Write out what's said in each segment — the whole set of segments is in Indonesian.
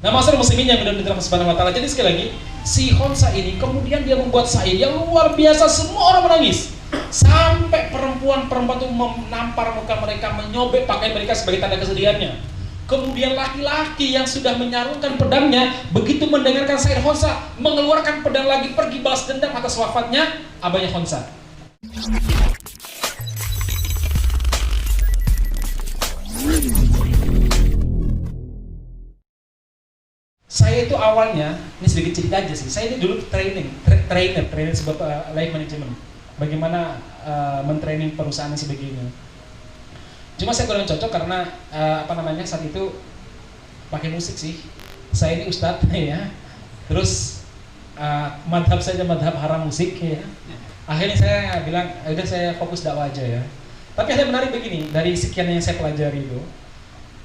Nah, masalah muslimin yang mudah-mudahan subhanahu wa ta'ala. Jadi sekali lagi, si Khonsa ini kemudian dia membuat syair yang luar biasa, semua orang menangis. Sampai perempuan-perempuan itu menampar muka mereka, menyobek pakaian mereka sebagai tanda kesedihannya. Kemudian laki-laki yang sudah menyarungkan pedangnya, begitu mendengarkan syair Khonsa, mengeluarkan pedang lagi, pergi balas dendam atas wafatnya abahnya Khonsa. Saya itu awalnya, ini sedikit cerita aja sih. Saya ini dulu trainer sebuah life management. Bagaimana mentraining perusahaan sebagainya. Cuma saya kurang cocok karena saat itu pakai musik sih. Saya ini ustadz ya. Terus madhab saja madhab haram musik ya. Akhirnya saya bilang, udah saya fokus dakwah aja ya. Tapi ada menarik begini, dari sekian yang saya pelajari itu,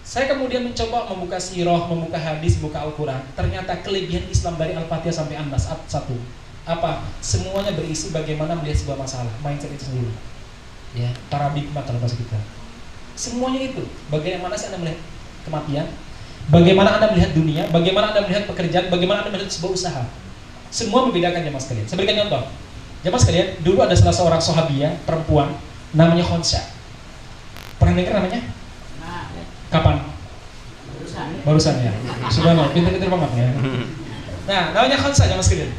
saya kemudian mencoba membuka sirah, membuka hadis, membuka Al-Quran. Ternyata kelebihan Islam dari Al-Fatihah sampai An-Nas satu. Apa? Semuanya berisi bagaimana melihat sebuah masalah, mindset itu sendiri. Ya, paradigma kalau bahasa kita. Semuanya itu. Bagaimana sih Anda melihat kematian? Bagaimana Anda melihat dunia? Bagaimana Anda melihat pekerjaan? Bagaimana Anda melihat sebuah usaha? Semua membedakan jemaah sekalian. Saya berikan contoh. Jemaah sekalian, dulu ada salah seorang sahabiah perempuan namanya Khonsa. Pernah dengar namanya? Kapan? Barusan ya. Sudah mau, pintar-pintar banget ya. Nah, namanya Khonsa jemaah sekalian.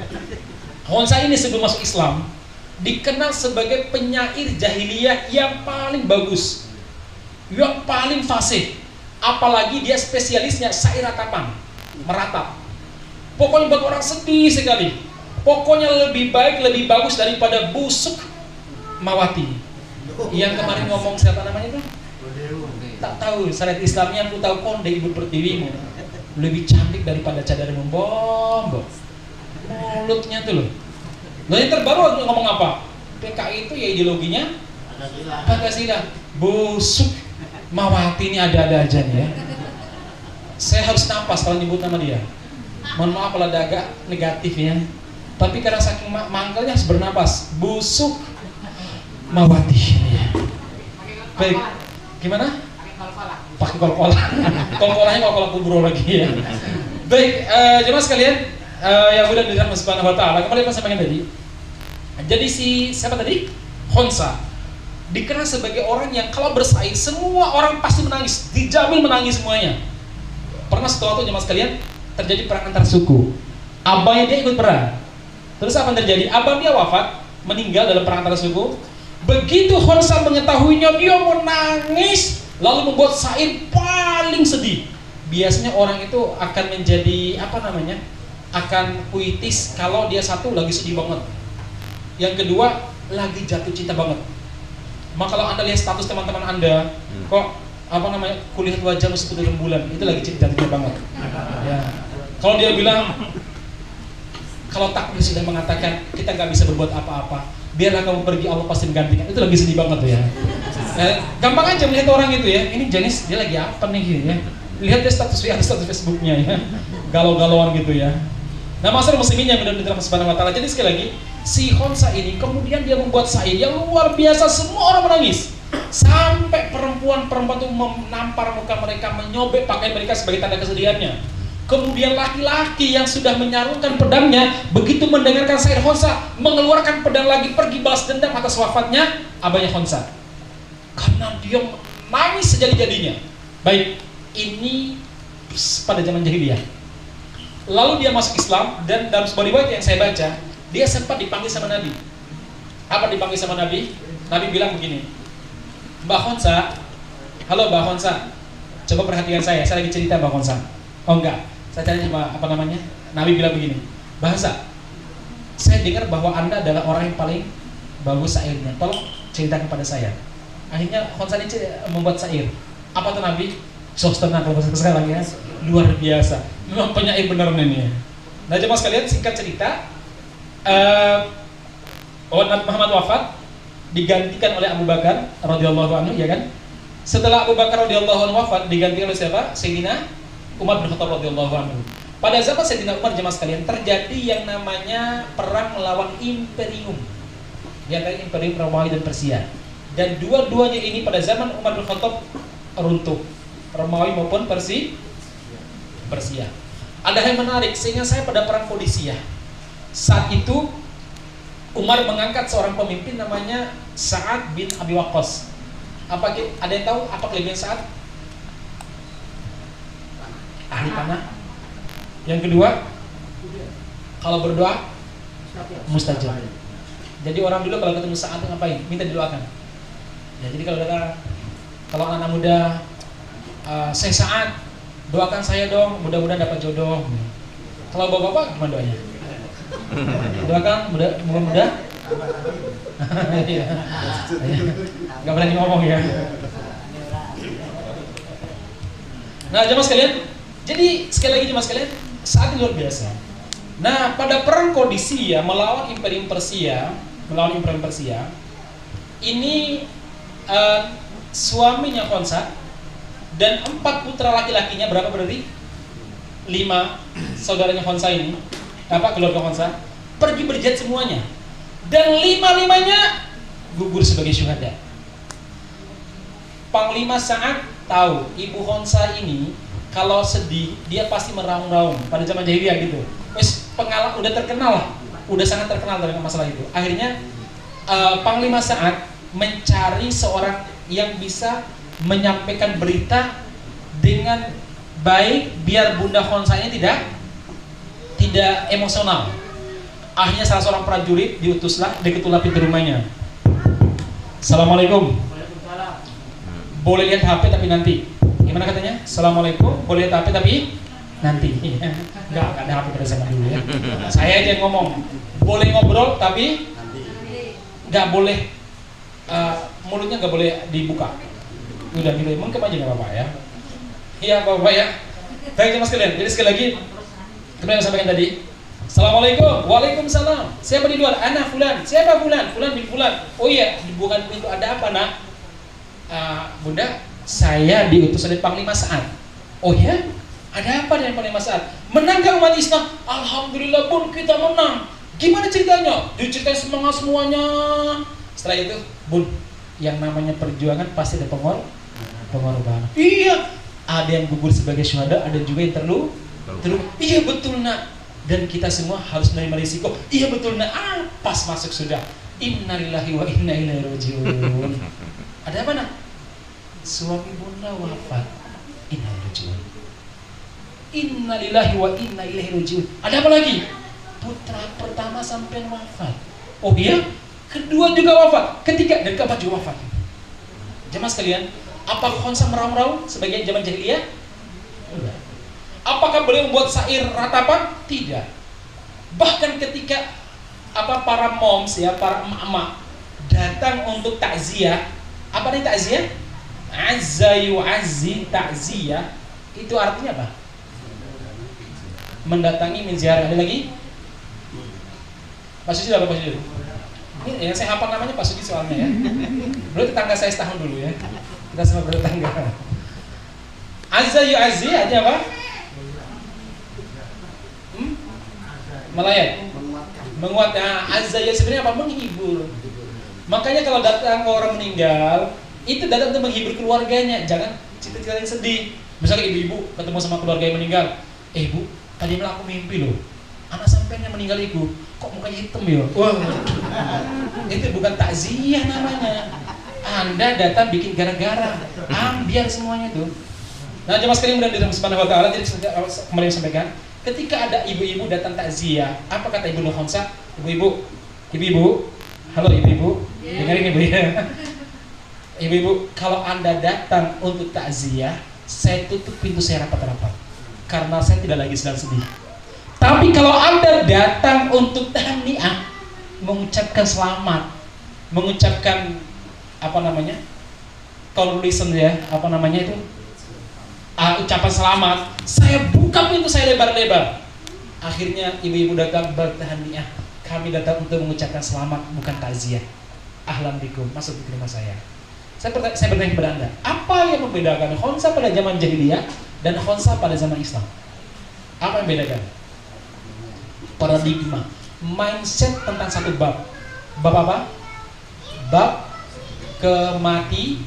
Khonsa ini sebelum masuk Islam dikenal sebagai penyair jahiliyah yang paling bagus, yang paling fasih. Apalagi dia spesialisnya syair ratapan, meratap. Pokoknya buat orang sedih sekali. Pokoknya lebih baik, lebih bagus daripada busuk Mawati. Yang kemarin ngomong siapa namanya tuh? Tak tahu, syariat Islamnya aku tahu konde ibu pertiwimu lebih cantik daripada cadar membombo. Mulutnya tuh loh. Nah yang terbaru ngomong apa? PKI itu ya ideologinya Pancasila. Busuk Mawati ini ada-ada aja nih ya. Saya harus napas kalau nyebut nama dia. Mohon maaf kalau ada agak negatif ya. Tapi karena saking mangkalnya harus bernapas. Busuk Mawati ini ya. Baik, gimana? Pakai kol-kola. Kol-kolanya kol-kola kubro lagi ya. Baik, jemaah sekalian, yang mudah dirahmati subhanahu wa ta'ala. Kembali pas sampaikan tadi. Jadi siapa tadi? Khonsa dikenal sebagai orang yang kalau bersaing semua orang pasti menangis, dijamin menangis semuanya. Pernah setelah itu jemaah sekalian terjadi perang antar suku. Abahnya dia ikut perang. Terus apa yang terjadi? Abang dia wafat, meninggal dalam perang antar suku. Begitu Khonsa mengetahuinya, dia menangis, lalu membuat syair paling sedih. Biasanya orang itu akan menjadi akan puitis kalau dia satu lagi sedih banget, yang kedua lagi jatuh cinta banget. Maka kalau Anda lihat status teman-teman Anda, kok kulihat wajahmu seperti rembulan, itu lagi jatuh cinta banget. Ya. Kalau dia bilang, kalau takdir sudah mengatakan kita nggak bisa berbuat apa-apa, biarlah kamu pergi, Allah pasti menggantikan, itu lagi sedih banget tuh ya. Gampang aja melihat orang itu ya, ini jenis dia lagi apa nih gitu ya. Lihat dia status Facebooknya ya, galau-galauan gitu ya. Nah, masalah muslimin yang mudah-mudahan subhanahu wa ta'ala. Jadi sekali lagi, si Khonsa ini kemudian dia membuat syair yang luar biasa, semua orang menangis. Sampai perempuan-perempuan itu menampar muka mereka, menyobek pakaian mereka sebagai tanda kesedihannya. Kemudian laki-laki yang sudah menyarungkan pedangnya, begitu mendengarkan syair Khonsa, mengeluarkan pedang lagi, pergi balas dendam atas wafatnya abahnya Khonsa. Karena dia menangis sejadi-jadinya. Baik, ini pada zaman jahiliyah. Lalu dia masuk Islam, dan dalam sebuah riwayat yang saya baca, dia sempat dipanggil sama Nabi. Apa dipanggil sama Nabi? Nabi bilang begini, Mbak Khonsa, halo Mbak Khonsa, coba perhatikan saya lagi cerita Mbak Khonsa. Oh enggak, saya tanya sama Nabi bilang begini, bahasa, saya dengar bahwa Anda adalah orang yang paling bagus syairnya, tolong ceritakan kepada saya. Akhirnya Khonsa ini membuat syair. Apa tuh Nabi? Sos tenang kalau bahasa sekarang ya, luar biasa. Memang penyair benar ini. Nah jemaah sekalian, singkat cerita, Nabi Muhammad wafat, digantikan oleh Abu Bakar radhiyallahu anhu, ya kan? Setelah Abu Bakar radhiyallahu anhu wafat, digantikan oleh siapa? Sayyidina Umar bin Khattab radhiyallahu anhu. Pada zaman Sayyidina Umar jemaah sekalian, terjadi yang namanya perang melawan imperium, yang dari imperium Romawi dan Persia. Dan dua-duanya ini pada zaman Umar bin Khattab runtuh, Romawi maupun Persia. Ada hal yang menarik, sehingga saya pada perang Qadisiyah. Saat itu Umar mengangkat seorang pemimpin namanya Sa'ad bin Abi Waqqas. Ada yang tahu apa kelebihan Sa'ad? Ahli panah. Yang kedua, kalau berdoa mustajab. Jadi orang dulu kalau ketemu Sa'ad ngapain? Minta didoakan. Ya, jadi kalau anak muda, saya Sa'ad, doakan saya dong, mudah-mudahan dapat jodoh. Kalau bapak-bapak gimana doanya? Doakan mudah-mudahan. Gak berani ngomong ya. Nah, jemaah sekalian, jadi sekali lagi jemaah sekalian, saat ini luar biasa. Nah, pada perang Qadisiyah melawan Imperium Persia, ini suaminya Khonsa dan 4 putra laki-lakinya, berapa berarti? 5 saudaranya Khonsa ini, keluarga Khonsa, pergi berjihad semuanya. Dan 5-5-nya gugur sebagai syuhada. Panglima Sa'ad tahu ibu Khonsa ini kalau sedih dia pasti meraung-raung pada zaman jahiliyah gitu. Udah terkenal lah, udah sangat terkenal dalam masalah itu. Akhirnya Panglima Sa'ad mencari seorang yang bisa menyampaikan berita dengan baik biar Bunda Khonsa ini tidak emosional. Akhirnya salah seorang prajurit diutuslah, diketuk pintu rumahnya. Assalamualaikum. Boleh lihat HP tapi nanti. Gimana katanya? Assalamualaikum. Boleh lihat HP tapi nanti. Enggak ada HP pada zaman dulu ya. Saya aja yang ngomong. Boleh ngobrol tapi nggak boleh, mulutnya nggak boleh dibuka. Udah gitu, mungkin aja nggak apa-apa ya. Iya bapak ya. Baik jemaah sekalian. Jadi sekali lagi, kemudian yang sampaikan tadi. Assalamualaikum. Waalaikumsalam. Siapa di luar? Anak fulan. Siapa fulan? Fulan bin fulan. Oh iya, bukan pintu. Ada apa nak? Bunda, saya diutus oleh Panglima Sa'ad. Oh ya? Ada apa dengan Panglima Sa'ad? Menang umat Islam? Alhamdulillah Bun, kita menang. Gimana ceritanya? Diceritain semangat semuanya. Setelah itu, Bun, yang namanya perjuangan pasti ada pengorbanan. Iya, ada yang gugur sebagai syuhada, ada juga yang terluka. Iya betul nak. Dan kita semua harus menerima risiko. Iya betul nak. Pas masuk sudah. Innalillahi wa inna ilaihi rajiun. Ada apa nak? Suami bunda wafat. Innalillahi wa inna ilaihi rajiun. Ada apa lagi? Putra pertama sampai wafat. Oh iya? Kedua juga wafat. Ketiga dan keempat juga wafat. Jemaah sekalian, apakah Khonsa meraung-raung sebagai zaman jahiliyah? Enggak. Apakah beliau membuat syair ratapan? Tidak. Bahkan ketika para moms ya, para emak-emak datang untuk takziah, apa nih takziah? Azza yu'azzi takziah. Itu artinya apa? Mendatangi, menziarah. Ada lagi? Pak Suci apa Pak Suci? Ini yang saya hafal namanya Pak Suci soalnya ya. Beliau tetangga saya setahun dulu ya. Kita semua bertetangga. Azza yu'azzi aja apa? Melayat, menguat. Azza ya sebenarnya apa? Menghibur. Makanya kalau datang orang meninggal, itu datang untuk menghibur keluarganya. Jangan cerita-cerita yang sedih. Misalnya ibu-ibu ketemu sama keluarga yang meninggal, Bu, tadi malam aku mimpi loh, anak sampean yang meninggal itu, kok mukanya hitam ya? Wah, itu bukan takziah namanya. Anda datang bikin gara-gara, ambiar semuanya tuh. Nah, jemaah sekalian mudah dirahmati Subhanahu wa taala. Jadi kembali sampaikan, ketika ada ibu-ibu datang takziah, apa kata Ibu Khonsa? Ibu-ibu, halo ibu-ibu, dengerin ibu ya. Ibu-ibu, kalau Anda datang untuk takziah, saya tutup pintu saya rapat-rapat, karena saya tidak lagi sedang sedih. Tapi kalau Anda datang untuk tahniah, mengucapkan selamat, mengucapkan congratulations ya, ucapan selamat, saya buka pintu saya lebar-lebar. Akhirnya ibu-ibu datang bertahniah. Kami datang untuk mengucapkan selamat, bukan takziah. Ahlan bikum, masuk di rumah saya. Saya bertanya kepada Anda, apa yang membedakan Khonsa pada zaman jahiliyah dan Khonsa pada zaman Islam? Apa yang membedakan? Paradigma, mindset tentang satu bab. Bab apa? Bab kematian.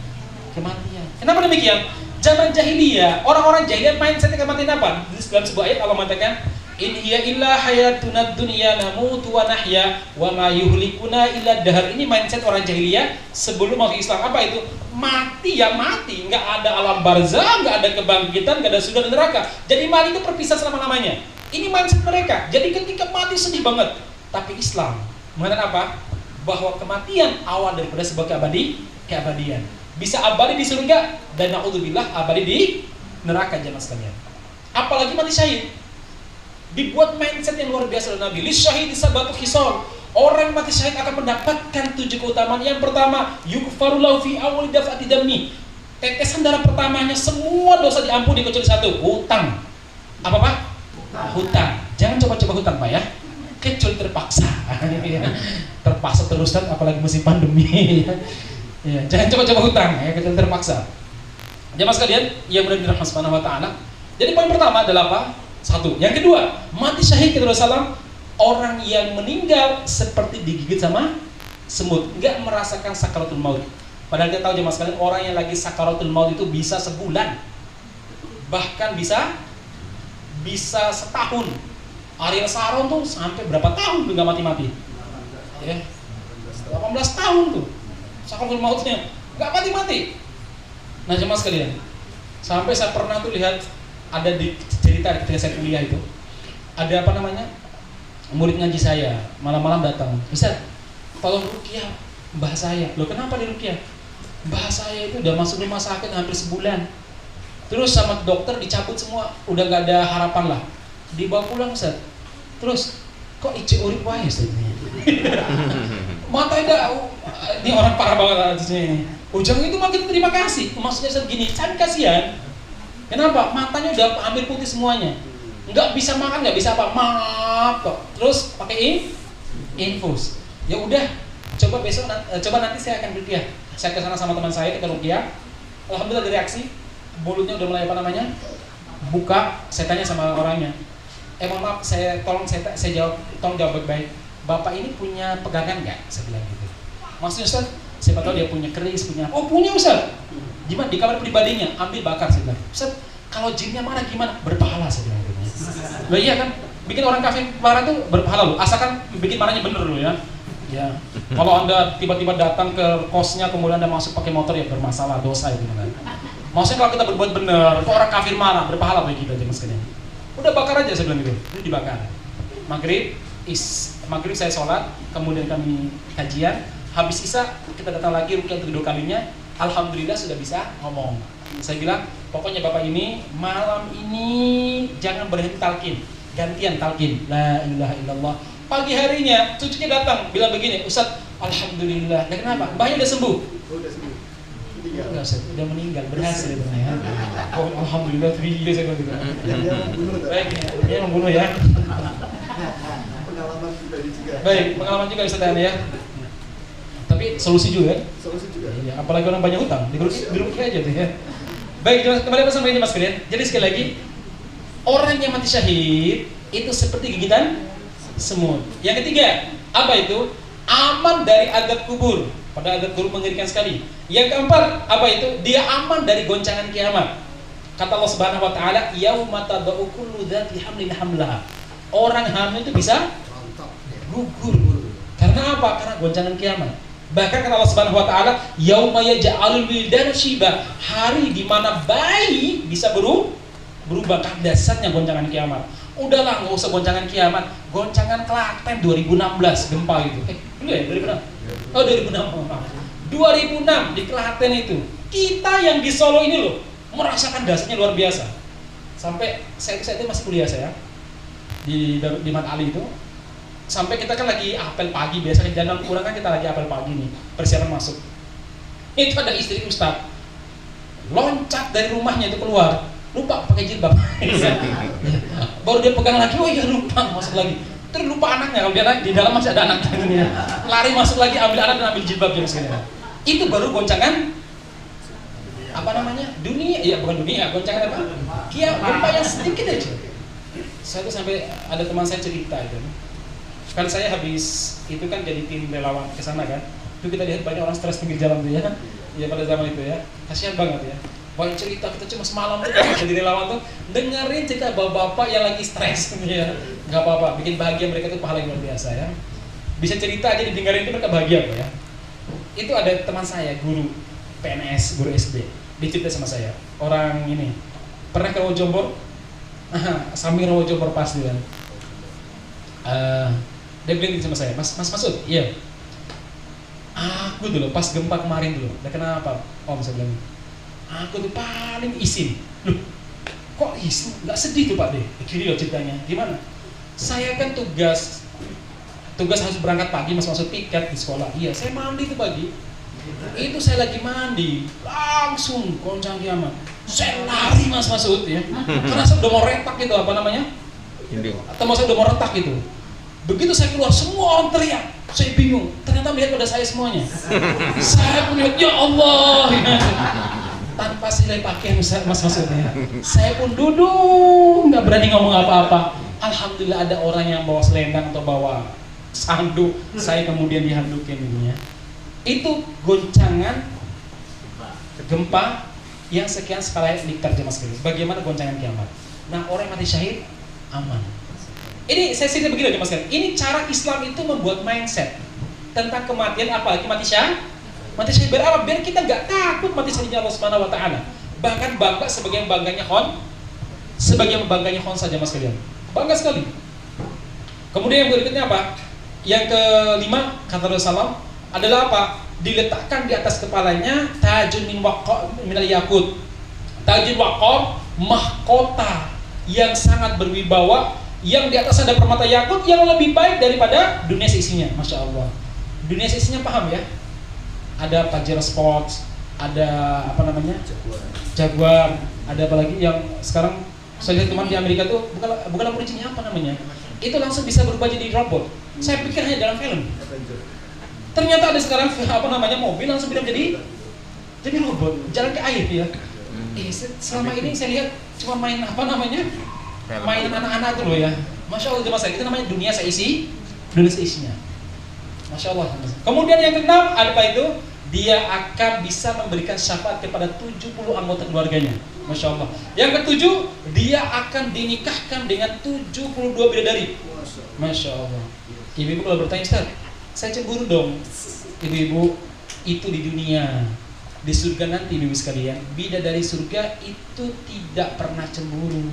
Kenapa demikian? Zaman jahiliyah, orang-orang jahiliyah mindsetnya kematian apa? Dalam sebuah ayat Allah mengatakan, in hiya illa hayatuna dunya namutu wa nahya wa ma yuhlikuna illa dahar. Ini mindset orang jahiliyah sebelum masuk Islam. Apa itu? Mati ya mati, nggak ada alam barzah, nggak ada kebangkitan, nggak ada surga dan neraka. Jadi mati itu perpisah selama-lamanya. Ini mindset mereka. Jadi ketika mati sedih banget. Tapi Islam mengatakan apa? Bahwa kematian awal daripada sebuah keabadian. Bisa abadi di surga dan naudzubillah abadi di neraka jemaah sekalian. Apalagi mati syahid. Dibuat mindset yang luar biasa oleh Nabi. Lisyahid sabatu khisal. Orang mati syahid akan mendapatkan 7 keutamaan. Yang pertama, yughfaru lahu fi awwal daf'ati dammi. Tetesan darah pertamanya semua dosa diampuni kecuali satu, hutang. Apa Pak? Hutang. Jangan coba-coba hutang Pak ya. Kecuali terpaksa. Terpaksa terus kan apalagi musim pandemi. Ya, jangan coba-coba hutang ya, kecuali terpaksa. Jemaah sekalian, yang benar dirahmati Subhanahu wa taala. Jadi poin pertama adalah apa? Satu. Yang kedua, mati syahid kata Rasulullah, orang yang meninggal seperti digigit sama semut, enggak merasakan sakaratul maut. Padahal kita tahu jemaah sekalian, orang yang lagi sakaratul maut itu bisa sebulan, bahkan bisa setahun. Ariel Sharon tuh sampai berapa tahun tuh nggak mati-mati? Ya, 18 tahun tuh sakaratul mautnya, nggak mati-mati. Nah jemaah sekalian, sampai saya pernah tuh lihat ada di cerita ketika saya kuliah itu, ada apa namanya, murid ngaji saya malam-malam datang, Ustaz, tolong ruqyah mbah saya. Loh kenapa di ruqyah? Mbah saya itu udah masuk rumah sakit hampir sebulan, terus sama dokter dicabut semua, udah gak ada harapan lah, dibawa pulang Ustaz. Terus kok ije urip wae Ustaz ini. Matanya ini orang parah banget ini. Ujang itu makin terima kasih, maksudnya segini, kan kasihan. Kenapa? Matanya udah hampir putih semuanya, nggak bisa makan, nggak bisa apa, maaf kok. Terus pakai infus. Ya udah, coba besok, coba nanti saya akan ruqyah. Saya ke sana sama teman saya, kita ruqyah. Alhamdulillah dari reaksi, mulutnya udah mulai apa namanya, buka. Saya tanya sama orangnya, mohon maaf, saya jawab, tolong jawab baik-baik. Bapak ini punya pegangan nggak? Saya bilang gitu. Maksudnya Ustaz, siapa tahu dia punya keris, punya. Oh punya Ustaz. Gimana di kamar pribadinya? Ambil bakar saya bilang. Ustaz, kalau jinnya mana gimana? Berpahala saya bilang gitu. Loh iya kan? Bikin orang kafir parah tuh berpahala loh. Asalkan bikin mananya bener loh ya. Ya. Kalau Anda tiba-tiba datang ke kosnya kemudian Anda masuk pakai motor ya bermasalah, dosa itu kan. Maksudnya kalau kita berbuat bener, kok orang kafir marah, berpahala bagi kita aja sekalian. Udah bakar aja saya bilang gitu. Ini dibakar. Maghrib saya sholat, kemudian kami kajian. Habis isya kita datang lagi ruqyah untuk kedua kalinya. Alhamdulillah sudah bisa ngomong. Saya bilang, pokoknya Bapak ini malam ini jangan berhenti talqin, gantian talqin. La ilaha illallah. Pagi harinya cucunya datang bilang begini, Ustaz, alhamdulillah. Dan kenapa? Mbahnya udah sembuh. Udah sembuh. Enggak, Ustaz, udah meninggal, berhasil ya. Oh, alhamdulillah, terima saya bilang gitu. Baik, dia membunuh ya. Pengalaman pribadi juga. Baik, pengalaman juga Ustaz ya. Tapi solusi juga. Solusi juga. Iya, apalagi orang banyak utang, diruqyah aja tuh ya. Baik, kembali ke sampai ini Mas kalian. Jadi sekali lagi, orang yang mati syahid itu seperti gigitan semut. Yang ketiga, apa itu? Aman dari azab kubur. Pada azab kubur mengerikan sekali. Yang keempat, apa itu? Dia aman dari goncangan kiamat. Kata Allah Subhanahu wa taala, "Yauma tad'u kullu dzati hamlin hamlaha." Orang hamil itu bisa gugur. Karena apa? Karena goncangan kiamat. Bahkan kata Allah Subhanahu wa taala, "Yauma yaj'alul wildana syiba." Hari di mana bayi bisa berubah, dahsyatnya goncangan kiamat. Udahlah, nggak usah goncangan kiamat, goncangan Klaten 2016 gempa itu. Dulu ya 2006. Oh 2006 di Klaten itu. Kita yang di Solo ini loh merasakan dahsyatnya luar biasa. Sampai saya itu masih kuliah saya di Mat Ali itu. Sampai kita kan lagi apel pagi, biasanya jangan kurang kan kita lagi apel pagi nih, persiapan masuk. Itu ada istri Ustadz loncat dari rumahnya itu keluar, lupa pakai jilbab. Baru dia pegang lagi, oh iya lupa, masuk lagi. Terus lupa anaknya, kalau dia di dalam masih ada anaknya. Lari masuk lagi, ambil anak dan ambil jilbab jam segini. Itu baru goncangan apa namanya? Dunia, iya bukan dunia, goncangan apa? Gempa yang sedikit aja. Saya tuh sampai ada teman saya cerita itu. Kan saya habis itu kan jadi tim relawan ke sana kan. Itu kita lihat banyak orang stres pinggir jalan tuh ya. Ya pada zaman itu ya. Kasihan banget ya. banyak cerita, kita cuma semalam tuh jadi relawan tuh dengerin cerita bapak-bapak yang lagi stres ya. Nggak apa-apa, bikin bahagia mereka tuh pahala yang luar biasa ya. Bisa cerita aja didengerin itu mereka bahagia kok ya. Itu ada teman saya, guru PNS, guru SD, dia cerita sama saya, orang ini pernah ke Rawajombor, samping Rawajombor pas dia. Dia bilang sama saya, Mas Masud, iya. Aku dulu pas gempa kemarin dulu, udah kenapa? Om saya bilang, aku tuh paling isin. Loh, kok isin? Nggak sedih tuh Pak De. Kiri loh ceritanya. Gimana? Saya kan tugas harus berangkat pagi, Mas Masud piket di sekolah. Iya, saya mandi tuh pagi. Itu saya lagi mandi, langsung goncang kiamat. Saya lari Mas Masud ya, karena saya udah mau retak gitu, apa namanya? Atau mau saya udah mau retak gitu. Begitu saya keluar, semua orang teriak. Saya bingung, ternyata melihat pada saya semuanya. Saya pun lihat, ya Allah. Tanpa silai pakaian Mas Masudnya. Saya pun duduk, nggak berani ngomong apa-apa. Alhamdulillah ada orang yang bawa selendang atau bawa handuk. Saya kemudian dihandukin ini ya. Itu goncangan gempa yang sekian skala Richter jemaah sekalian. Bagaimana goncangan kiamat? Nah, orang yang mati syahid aman. Ini saya cerita begini jemaah sekalian. Ini cara Islam itu membuat mindset tentang kematian, apalagi mati syahid. Mati syahid berapa? Biar kita nggak takut mati syahidnya Allah Subhanahu Wa Taala. Bahkan bangga sebagai bangganya saja jemaah sekalian. Bangga sekali. Kemudian yang berikutnya apa? Yang kelima kata Rasulullah adalah apa? Diletakkan di atas kepalanya tajun min yakut. Tajun waqar, mahkota yang sangat berwibawa, yang di atas ada permata yakut yang lebih baik daripada dunia seisinya. Masya Allah. Dunia seisinya paham ya? Ada Pajero Sports, ada apa namanya? Jaguar, ada apa lagi yang sekarang saya lihat teman di Amerika tuh bukan Lamborghini apa namanya? Itu langsung bisa berubah jadi robot. Saya pikir hanya dalam film. Ternyata ada sekarang apa namanya mobil langsung bisa jadi robot, jalan ke air ya. Selama ini saya lihat cuma main apa namanya, main anak-anak itu loh ya. Masya Allah jemaah sekalian, itu namanya dunia seisinya. Masya Allah. Kemudian yang keenam apa itu? Dia akan bisa memberikan syafaat kepada 70 anggota keluarganya. Masya Allah. Yang ketujuh, dia akan dinikahkan dengan 72 bidadari. Masya Allah. Ibu-ibu kalau bertanya, Ustaz, saya cemburu dong. Ibu-ibu, itu di dunia. Di surga nanti ibu sekalian, bidadari surga itu tidak pernah cemburu.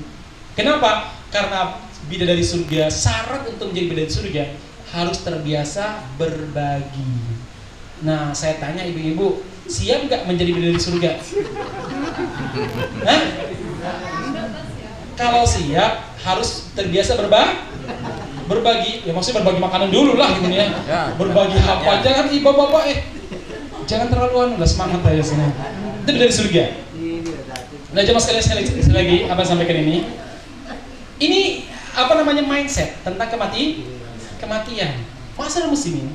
Kenapa? Karena bidadari surga, syarat untuk menjadi bidadari surga harus terbiasa berbagi. Nah, saya tanya ibu-ibu, siap nggak menjadi bidadari surga? Hah? Kalau siap, harus terbiasa berbagi. Ya maksudnya berbagi makanan dulu lah gitu ya. Berbagi apa? Jangan bapak-bapak jangan terlalu lah, semangat aja sini. Itu dari surga. Nah, jemaah sekalian sekali lagi apa sampaikan ini? Ini apa namanya mindset tentang kematian. Masalah muslimin.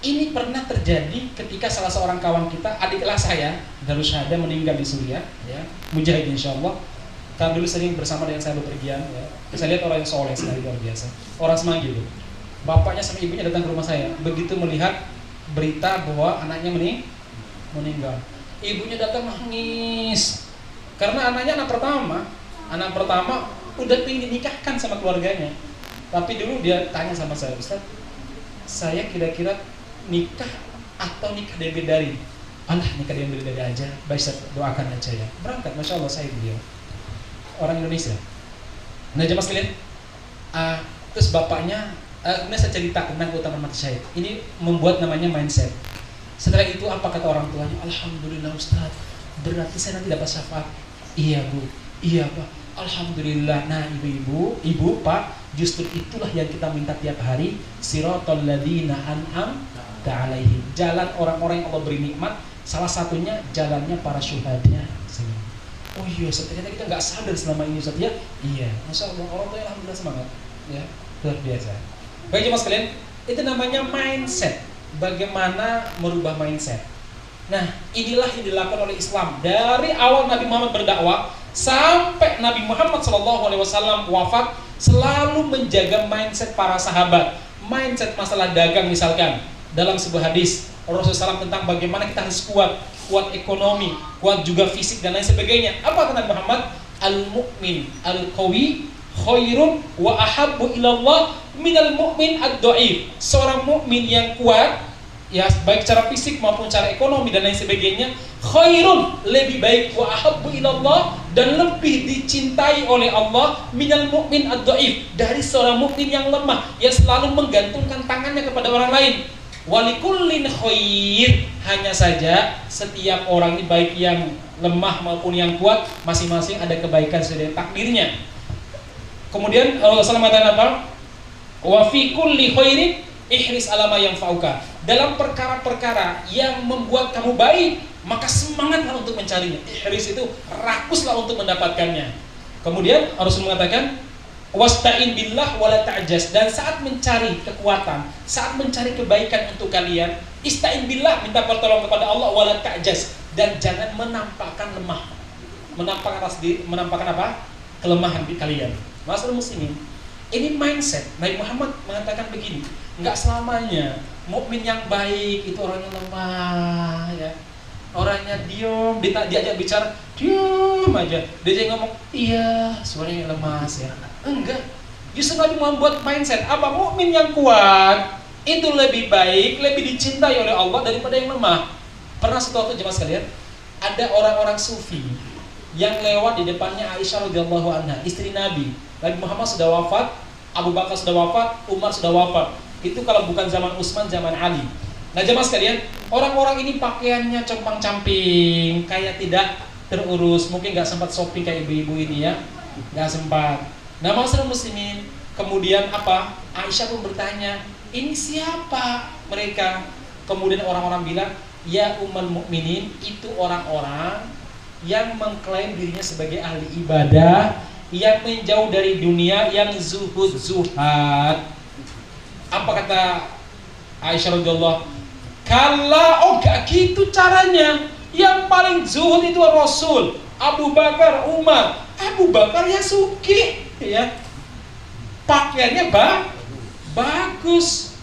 Ini pernah terjadi ketika salah seorang kawan kita, adik kelas saya, Darus Syahada, meninggal di Suriah, ya, mujahid insyaallah. Karena dulu sering bersama dengan saya bepergian, ya. Saya lihat orang yang soleh sekali, luar biasa. Orang Semanggi itu. Bapaknya sama ibunya datang ke rumah saya. Begitu melihat berita bahwa anaknya meninggal, ibunya datang nangis. Karena anaknya anak pertama udah pengen dinikahkan sama keluarganya. Tapi dulu dia tanya sama saya, Ustaz, saya kira-kira nikah atau nikah dari bidadari? Alah, nikah dari bidadari aja. Baik, doakan aja ya. Berangkat, Masya Allah, saya beliau orang Indonesia. Nah, jemaah sekalian, terus bapaknya, kemudian saya cerita tentang keutamaan mati syahid. Ini membuat namanya mindset. Setelah itu apa kata orang tuanya? Alhamdulillah Ustaz, berarti saya nanti dapat syafaat. Iya Bu, iya Pak, Alhamdulillah. Nah ibu Pak, justru itulah yang kita minta tiap hari. Siratal ladzina an'amta alaihim, jalan orang-orang yang Allah beri nikmat. Salah satunya jalannya para syuhada. Oh iya, ternyata kita nggak sadar selama ini Ustaz ya. Iya, Masya Allah, orang tua alhamdulillah semangat ya, luar biasa. Baik jemaah sekalian, itu namanya mindset. Bagaimana merubah mindset. Nah, inilah yang dilakukan oleh Islam dari awal Nabi Muhammad berdakwah sampai Nabi Muhammad SAW wafat, selalu menjaga mindset para sahabat. Mindset masalah dagang misalkan, dalam sebuah hadis Rasulullah SAW tentang bagaimana kita harus kuat ekonomi, kuat juga fisik dan lain sebagainya. Apa kata Muhammad? Al-mu'min al-qawi khairun wa ahabbu ilallah minal mu'min ad-dha'if. Seorang mukmin yang kuat, ya baik secara fisik maupun secara ekonomi dan lain sebagainya, khairun, lebih baik, wa ahabbu ilallah, dan lebih dicintai oleh Allah, minal mu'min ad-dha'if, dari seorang mukmin yang lemah, yang selalu menggantungkan tangannya kepada orang lain. Walikullin khair, hanya saja setiap orang ini, baik yang lemah maupun yang kuat, masing-masing ada kebaikan sesuai takdirnya. Kemudian Rasulullah mengatakan apa? Wa fi kulli khairin ihris ala ma yanfa'uka. Dalam perkara-perkara yang membuat kamu baik, maka semangatlah untuk mencarinya. Ihris itu rakuslah untuk mendapatkannya. Kemudian Rasul mengatakan wasta'in billah wala ta'jaz, dan saat mencari kekuatan, saat mencari kebaikan untuk kalian, ista'in billah, minta pertolongan kepada Allah, wala ta'jaz, dan jangan menampakkan lemah. Menampakkan apa? Kelemahan di kalian. Masalah muslimin, ini mindset. Nabi Muhammad mengatakan begini, enggak selamanya mukmin yang baik itu orang yang lemah, ya. Orangnya diam, diajak bicara diam aja. Dia ngomong, iya, suaranya lemas ya. Enggak. Justru Nabi membuat mindset apa? Mukmin yang kuat itu lebih baik, lebih dicintai oleh Allah daripada yang lemah. Pernah suatu waktu jemaah sekalian, ada orang-orang sufi yang lewat di depannya Aisyah radhiyallahu anha, istri Nabi. Nabi Muhammad sudah wafat, Abu Bakar sudah wafat, Umar sudah wafat. Itu kalau bukan zaman Utsman, zaman Ali. Nah jemaah sekalian, orang-orang ini pakaiannya compang-camping, kayak tidak terurus, mungkin nggak sempat shopping kayak ibu-ibu ini ya, nggak sempat. Nah masyarakat muslimin, kemudian apa? Aisyah pun bertanya, ini siapa mereka? Kemudian orang-orang bilang, ya ummul mukminin, itu orang-orang yang mengklaim dirinya sebagai ahli ibadah, yang menjauh dari dunia, yang zuhad. Apa kata Aisyah radhiyallahu? Kalau gak gitu caranya, yang paling zuhud itu Rasul, Abu Bakar, Umar. Abu Bakar ya suki, ya, pakaiannya bagus.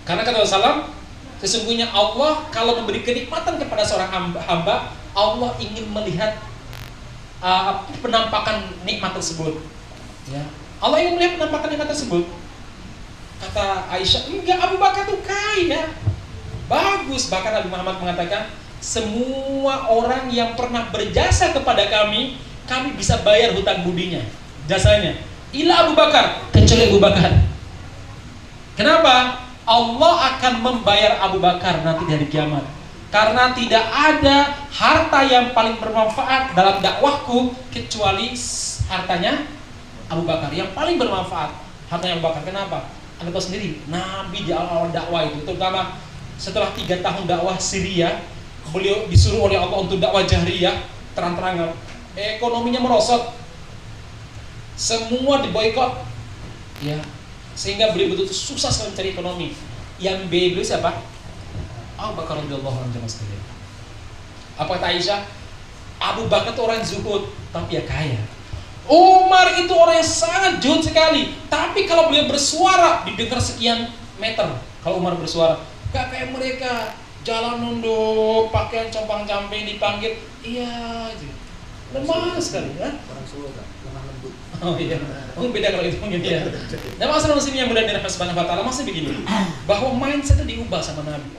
Karena kata Rasulullah, sesungguhnya Allah kalau memberi kenikmatan kepada seorang hamba, Allah ingin melihat penampakan nikmat tersebut. Ya. Allah ingin melihat penampakan nikmat tersebut. Kata Aisyah, enggak, Abu Bakar tuh kaya, bagus. Bahkan Nabi Muhammad mengatakan, semua orang yang pernah berjasa kepada kami bisa bayar hutang budinya, jasanya. Ila Abu Bakar, kecuali Abu Bakar. Kenapa? Allah akan membayar Abu Bakar nanti di hari kiamat. Karena tidak ada harta yang paling bermanfaat dalam dakwahku kecuali hartanya Abu Bakar. Yang paling bermanfaat hartanya Abu Bakar. Kenapa? Anda tahu sendiri, Nabi di awal dakwah itu, terutama setelah 3 tahun dakwah Syria, beliau disuruh oleh Allah untuk dakwah jahriyah, terang-terangan. Ekonominya merosot, semua diboikot, ya, sehingga beliau betul-betul susah sekali mencari ekonomi. Yang beliau siapa? Abu Bakar radhiyallahu anhu. Apa kata Aisyah? Abu Bakar itu orang zuhud, tapi ya kaya. Umar itu orang yang sangat zuhud sekali, tapi kalau beliau bersuara didengar sekian meter. Kalau Umar bersuara, gak kayak mereka jalan nunduk, pakaian compang-camping, dipanggil, iya aja. Lemah sekali, ya? Orang Solo kan, lemah lembut. Oh iya, mungkin beda kalau itu mungkin ya. Nah masalah muslim yang mudah dirahmati Subhanahu wa ta'ala masih begini, bahwa mindset itu diubah sama Nabi.